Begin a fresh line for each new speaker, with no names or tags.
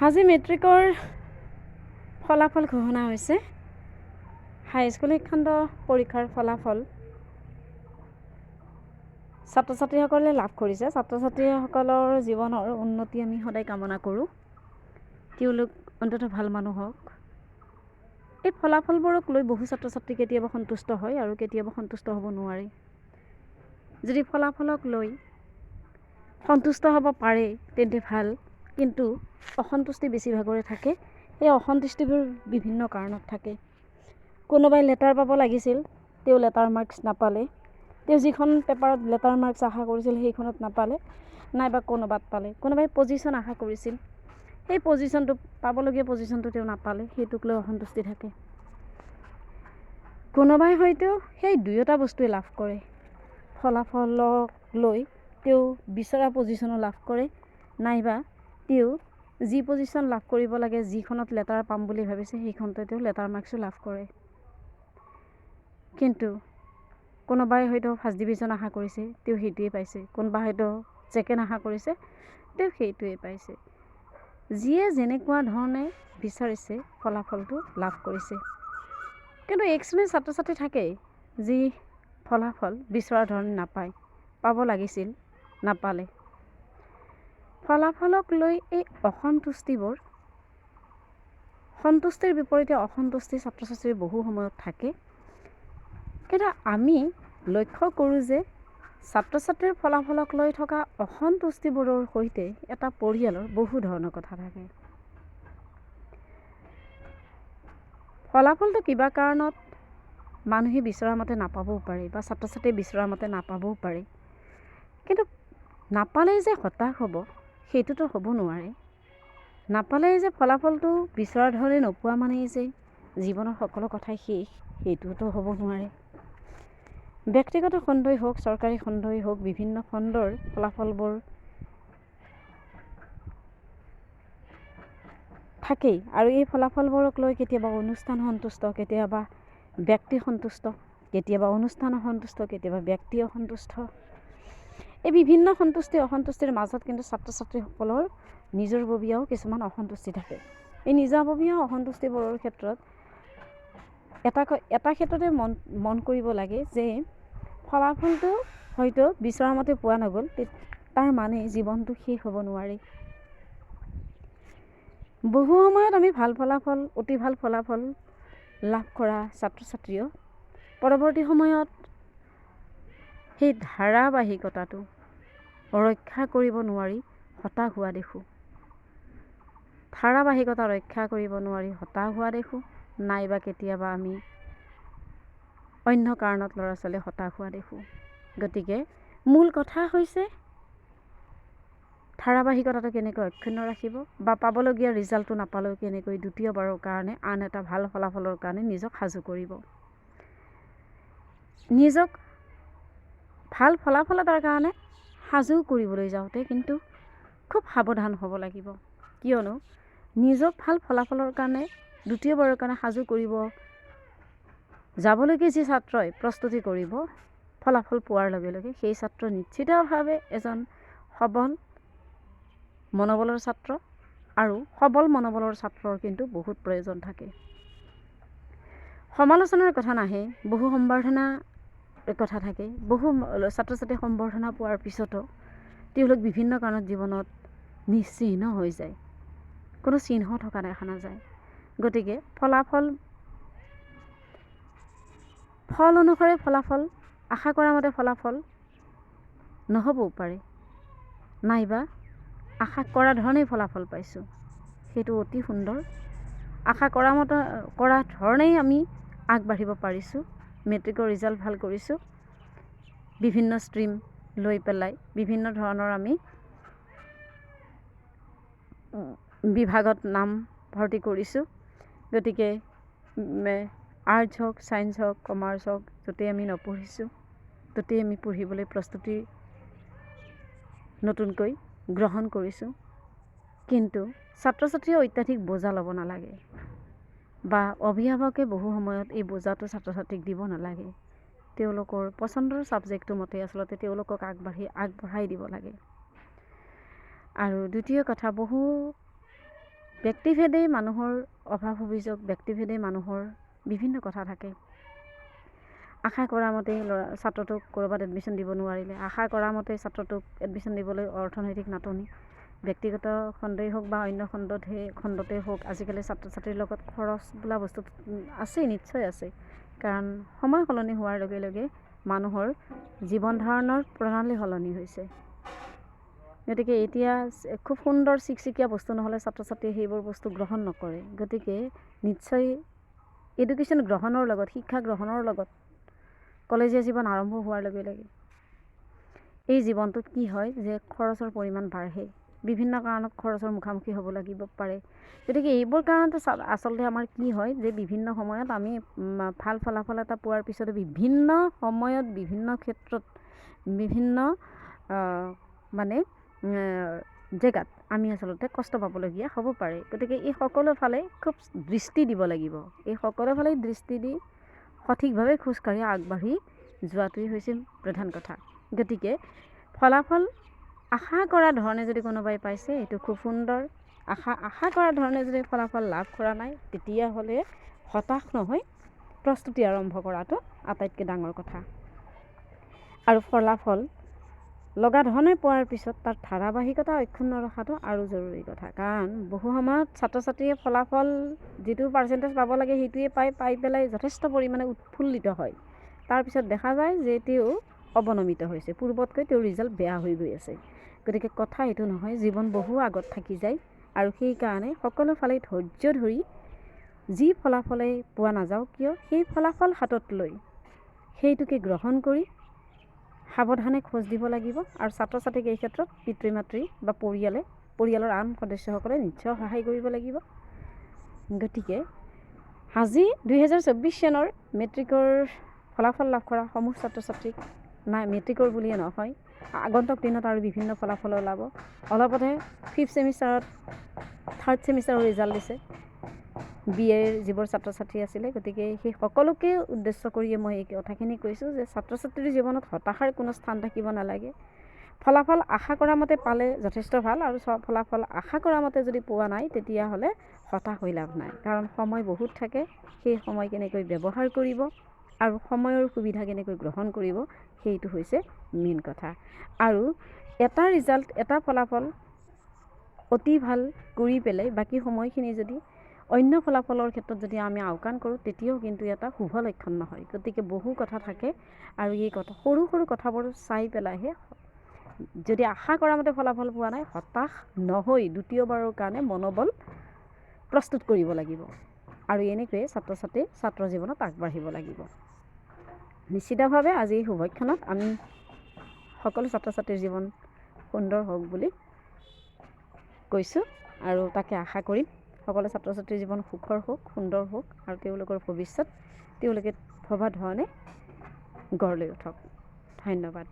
আজি মেট্ৰিকৰ ফলাফল ঘোষণা হৈছে। হাইস্কুল শিক্ষান্ত পৰীক্ষাৰ ফলাফল ছাত্ৰ ছাত্ৰীসকলে লাভ কৰিছে। ছাত্ৰ ছাত্ৰীসকলৰ জীৱনৰ উন্নতি আমি সদায় কামনা কৰোঁ। তেওঁলোক অন্ততঃ ভাল মানুহ হওক। এই ফলাফলবোৰক লৈ বহু ছাত্ৰ ছাত্ৰী কেতিয়াবা সন্তুষ্ট হয় আৰু কেতিয়াবা সন্তুষ্ট হ'ব নোৱাৰে। যদি ফলাফলক লৈ সন্তুষ্ট হ'ব পাৰে তেন্তে ভাল, কিন্তু অসন্তুষ্টি বেছিভাগৰে থাকে। এই অসন্তুষ্টিবোৰ বিভিন্ন কাৰণত থাকে। কোনোবাই লেটাৰ পাব লাগিছিল, তেওঁ লেটাৰ মাৰ্কছ নাপালে। তেওঁ যিখন পেপাৰত লেটাৰ মাৰ্কছ আশা কৰিছিল সেইখনত নাপালে, নাইবা কোনোবাত পালে। কোনোবাই পজিশ্যন আশা কৰিছিল, সেই পজিশ্যনটো পাবলগীয়া পজিশ্যনটো তেওঁ নাপালে, সেইটোক লৈ অসন্তুষ্টি থাকে। কোনোবাই হয়তো সেই দুয়োটা বস্তুৱে লাভ কৰে। ফলাফলক লৈ তেওঁ বিচৰা পজিশ্যনো লাভ কৰে, নাইবা তেওঁ যি পজিশ্যন লাভ কৰিব লাগে, যিখনত লেটাৰ পাম বুলি ভাবিছে সেইখনতে তেওঁ লেটাৰ মাৰ্কছো লাভ কৰে। কিন্তু কোনোবাই হয়তো ফাৰ্ষ্ট ডিভিজন আশা কৰিছে, তেওঁ সেইটোৱে পাইছে। কোনোবাই হয়তো ছেকেণ্ড আশা কৰিছে, তেওঁ সেইটোৱে পাইছে। যিয়ে যেনেকুৱা ধৰণে বিচাৰিছে ফলাফলটো লাভ কৰিছে। কিন্তু এক শ্ৰেণীৰ ছাত্ৰ ছাত্ৰী থাকে যি ফলাফল বিচৰা ধৰণে নাপায়, পাব লাগিছিল নাপালে। ফলাফলক লৈ এই অসন্তুষ্টিবোৰ, সন্তুষ্টিৰ বিপৰীতে অসন্তুষ্টি ছাত্ৰ ছাত্ৰীৰ বহু সময়ত থাকে। কিন্তু আমি লক্ষ্য কৰোঁ যে ছাত্ৰ ছাত্ৰীৰ ফলাফলক লৈ থকা অসন্তুষ্টিবোৰৰ সৈতে এটা পৰিয়ালৰ বহু ধৰণৰ কথা থাকে। ফলাফলটো কিবা কাৰণত মানুহে বিচৰা মতে নাপাবও পাৰে বা ছাত্ৰ ছাত্ৰীয়ে বিচৰা মতে নাপাবও পাৰে। কিন্তু নাপালেই যে হতাশ হ'ব সেইটোতো হ'ব নোৱাৰে। নাপালেই যে ফলাফলটো বিচৰা ধৰণে নোপোৱা মানেই যে জীৱনৰ সকলো কথাই শেষ, সেইটোতো হ'ব নোৱাৰে। ব্যক্তিগত খণ্ডই হওক, চৰকাৰী খণ্ডই হওক, বিভিন্ন খণ্ডৰ ফলাফলবোৰ থাকেই। আৰু এই ফলাফলবোৰক লৈ কেতিয়াবা অনুষ্ঠান সন্তুষ্ট, কেতিয়াবা ব্যক্তি সন্তুষ্ট, কেতিয়াবা অনুষ্ঠান অসন্তুষ্ট, কেতিয়াবা ব্যক্তি অসন্তুষ্ট। এই বিভিন্ন সন্তুষ্টি অসন্তুষ্টিৰ মাজত কিন্তু ছাত্ৰ ছাত্ৰীসকলৰ নিজৰববীয়াও কিছুমান অসন্তুষ্টি থাকে। এই নিজাববীয়া অসন্তুষ্টিবোৰৰ ক্ষেত্ৰত এটা ক্ষেত্ৰতে মন কৰিব লাগে যে ফলাফলটো হয়তো বিচৰা মতে পোৱা নগ'ল, তাৰ মানে জীৱনটো শেষ হ'ব নোৱাৰে। বহু সময়ত আমি ভাল ফলাফল, অতি ভাল ফলাফল লাভ কৰা ছাত্ৰ ছাত্ৰীও পৰৱৰ্তী সময়ত সেই ধাৰাবাহিকতাটো ৰক্ষা কৰিব নোৱাৰি হতাশ হোৱা দেখোঁ। ধাৰাবাহিকতা ৰক্ষা কৰিব নোৱাৰি হতাশ হোৱা দেখোঁ, নাইবা কেতিয়াবা আমি অন্য কাৰণত ল'ৰা ছোৱালী হতাশ হোৱা দেখোঁ। গতিকে মূল কথা হৈছে ধাৰাবাহিকতাটো কেনেকৈ অক্ষুণ্ণ ৰাখিব, বা পাবলগীয়া ৰিজাল্টটো নাপালেও কেনেকৈ দ্বিতীয়বাৰৰ কাৰণে আন এটা ভাল ফলাফলৰ কাৰণে নিজক সাজু কৰিব। নিজক ভাল ফলাফল এটাৰ কাৰণে সাজু কৰিবলৈ যাওঁতে কিন্তু খুব সাৱধান হ'ব লাগিব। কিয়নো নিজক ভাল ফলাফলৰ কাৰণে দ্বিতীয়বাৰৰ কাৰণে সাজু কৰিব যাবলৈকে যি ছাত্ৰই প্ৰস্তুতি কৰিব, ফলাফল পোৱাৰ লগে লগে সেই ছাত্ৰ নিশ্চিতভাৱে এজন সবল মনোবলৰ ছাত্ৰ, আৰু সবল মনোবলৰ ছাত্ৰৰ কিন্তু বহুত প্ৰয়োজন থাকে। সমালোচনাৰ কথা নাহে, বহু সম্বৰ্ধনাৰ কথা থাকে। বহু ছাত্ৰ ছাত্ৰী সম্বৰ্ধনা পোৱাৰ পিছতো তেওঁলোক বিভিন্ন কাৰণত জীৱনত নিশ্চিহ্ন হৈ যায়, কোনো চিহ্ন থকা দেখা নাযায়। গতিকে ফল অনুসৰি ফলাফল, আশা কৰা মতে ফলাফল নহ'বও পাৰে, নাইবা আশা কৰা ধৰণেই ফলাফল পাইছোঁ, সেইটো অতি সুন্দৰ। আশা কৰা ধৰণেই আমি আগবাঢ়িব পাৰিছোঁ, মেট্ৰিকৰ ৰিজাল্ট ভাল কৰিছোঁ, বিভিন্ন ষ্ট্ৰীম লৈ পেলাই বিভিন্ন ধৰণৰ আমি বিভাগত নাম ভৰ্তি কৰিছোঁ। গতিকে আৰ্টছ হওক, ছায়েন্স হওক, কমাৰ্চ হওক, য'তেই আমি নপঢ়িছোঁ ত'তেই আমি পঢ়িবলৈ প্ৰস্তুতি নতুনকৈ গ্ৰহণ কৰিছোঁ। কিন্তু ছাত্ৰ ছাত্ৰীয়ে অত্যাধিক বোজা ল'ব নালাগে, বা অভিভাৱকে বহু সময়ত এই বোজাটো ছাত্ৰ ছাত্ৰীক দিব নালাগে। তেওঁলোকৰ পচন্দৰ ছাবজেক্টটো মতে আচলতে তেওঁলোকক আগবঢ়াই দিব লাগে। আৰু দ্বিতীয় কথা, বহু ব্যক্তিভেদে মানুহৰ অভাৱ অভিযোগ, ব্যক্তিভেদে মানুহৰ বিভিন্ন কথা থাকে। আশা কৰা মতে ছাত্ৰটোক ক'ৰবাত এডমিশ্যন দিব নোৱাৰিলে, আশা কৰা মতে ছাত্ৰটোক এডমিশ্যন দিবলৈ অৰ্থনৈতিক নাটনি, ব্যক্তিগত খণ্ডই হওক বা অন্য খণ্ডতে হওক, আজিকালি ছাত্ৰ ছাত্ৰীৰ লগত খৰচ বোলা বস্তু আছেই, নিশ্চয় আছে। কাৰণ সময় সলনি হোৱাৰ লগে লগে মানুহৰ জীৱন ধাৰণৰ প্ৰণালী সলনি হৈছে। গতিকে এতিয়া খুব সুন্দৰ চিকচিকীয়া বস্তু নহ'লে ছাত্ৰ ছাত্ৰীয়ে সেইবোৰ বস্তু গ্ৰহণ নকৰে। গতিকে নিশ্চয় এডুকেশ্যন গ্ৰহণৰ লগত, শিক্ষা গ্ৰহণৰ লগত কলেজীয়া জীৱন আৰম্ভ হোৱাৰ লগে লগে এই জীৱনটোত কি হয় যে খৰচৰ পৰিমাণ বাঢ়ে, বিভিন্ন কাৰণত খৰচৰ মুখামুখি হ'ব লাগিব পাৰে। গতিকে এইবোৰ কাৰণতে আচলতে আমাৰ কি হয় যে বিভিন্ন সময়ত আমি ভাল ফলাফল এটা পোৱাৰ পিছতে বিভিন্ন সময়ত বিভিন্ন ক্ষেত্ৰত বিভিন্ন মানে জেগাত আমি আচলতে কষ্ট পাবলগীয়া হ'ব পাৰে। গতিকে এই সকলো ফালে খুব দৃষ্টি দিব লাগিব। এই সকলো ফালে দৃষ্টি দি সঠিকভাৱে খোজকাঢ়ি আগবাঢ়ি যোৱাটোৱেই হৈছে প্ৰধান কথা। গতিকে ফলাফল আশা কৰা ধৰণে যদি কোনোবাই পাইছে এইটো খুব সুন্দৰ। আশা কৰা ধৰণে যদি ফলাফল লাভ কৰা নাই তেতিয়াহ'লে হতাশ নহয়, প্ৰস্তুতি আৰম্ভ কৰাটো আটাইতকৈ ডাঙৰ কথা। আৰু ফলাফল লগা ধৰণে পোৱাৰ পিছত তাৰ ধাৰাবাহিকতা অক্ষুণ্ণ ৰখাটো আৰু জৰুৰী কথা। কাৰণ বহু সময়ত ছাত্ৰ ছাত্ৰীয়ে ফলাফল যিটো পাৰ্চেণ্টেজ পাব লাগে সেইটোৱে পাই পেলাই যথেষ্ট পৰিমাণে উৎফুল্লিত হয়। তাৰপিছত দেখা যায় যে তেওঁ অৱনমিত হৈছে, পূৰ্বতকৈ তেওঁৰ ৰিজাল্ট বেয়া হৈ গৈ আছে। গতিকে কথা এইটো নহয়, জীৱন বহু আগত থাকি যায়। আৰু সেইকাৰণে সকলো ফালে ধৈৰ্য ধৰি যি ফলাফলেই পোৱা নাযাওক কিয় সেই ফলাফল হাতত লৈ সেইটোকে গ্ৰহণ কৰি সাৱধানে খোজ দিব লাগিব। আৰু ছাত্ৰ ছাত্ৰীক এই ক্ষেত্ৰত পিতৃ মাতৃ বা পৰিয়ালৰ আন সদস্যসকলে নিশ্চয় সহায় কৰিব লাগিব। গতিকে আজি 2024 চনৰ মেট্ৰিকৰ ফলাফল লাভ কৰা সমূহ ছাত্ৰ ছাত্ৰীক, নাই মেট্ৰিকৰ বুলিয়ে নহয়, আগন্তুক দিনত আৰু বিভিন্ন ফলাফল ওলাব। অলপতে 5th ছেমিষ্টাৰত 3rd ছেমিষ্টাৰৰ ৰিজাল্ট দিছে BA যিবোৰ ছাত্ৰ ছাত্ৰী আছিলে। গতিকে সেই সকলোকে উদ্দেশ্য কৰিয়ে মই এই কথাখিনি কৈছোঁ যে ছাত্ৰ ছাত্ৰীৰ জীৱনত হতাশাৰ কোনো স্থান থাকিব নালাগে। ফলাফল আশা কৰা মতে পালে যথেষ্ট ভাল, আৰু ফলাফল আশা কৰা মতে যদি পোৱা নাই তেতিয়াহ'লে হতাশ হৈ লাভ নাই। কাৰণ সময় বহুত থাকে, সেই সময় কেনেকৈ ব্যৱহাৰ কৰিব আৰু সময়ৰ সুবিধা কেনেকৈ গ্ৰহণ কৰিব সেইটো হৈছে মেইন কথা। আৰু এটা ৰিজাল্ট, এটা ফলাফল অতি ভাল কৰি পেলাই বাকী সময়খিনি যদি অন্য ফলাফলৰ ক্ষেত্ৰত যদি আমি আওকাণ কৰোঁ তেতিয়াও কিন্তু এটা শুভ লক্ষণ নহয়। গতিকে বহু কথা থাকে আৰু এই কথা সৰু সৰু কথাবোৰ চাই পেলাইহে যদি আশা কৰা মতে ফলাফল পোৱা নাই হতাশ নহৈ দ্বিতীয়বাৰৰ কাৰণে মনোবল প্ৰস্তুত কৰিব লাগিব। আৰু এনেকৈয়ে ছাত্ৰ জীৱনত আগবাঢ়িব লাগিব। নিশ্চিতভাৱে আজি এই শুভক্ষণত আমি সকলো ছাত্ৰ ছাত্ৰীৰ জীৱন সুন্দৰ হওক বুলি কৈছোঁ আৰু তাকে আশা কৰিম সকলো ছাত্ৰ ছাত্ৰীৰ জীৱন সুখৰ হওক, সুন্দৰ হওক আৰু তেওঁলোকৰ ভৱিষ্যত তেওঁলোকে ভবা ধৰণে গঢ় লৈ উঠক। ধন্যবাদ।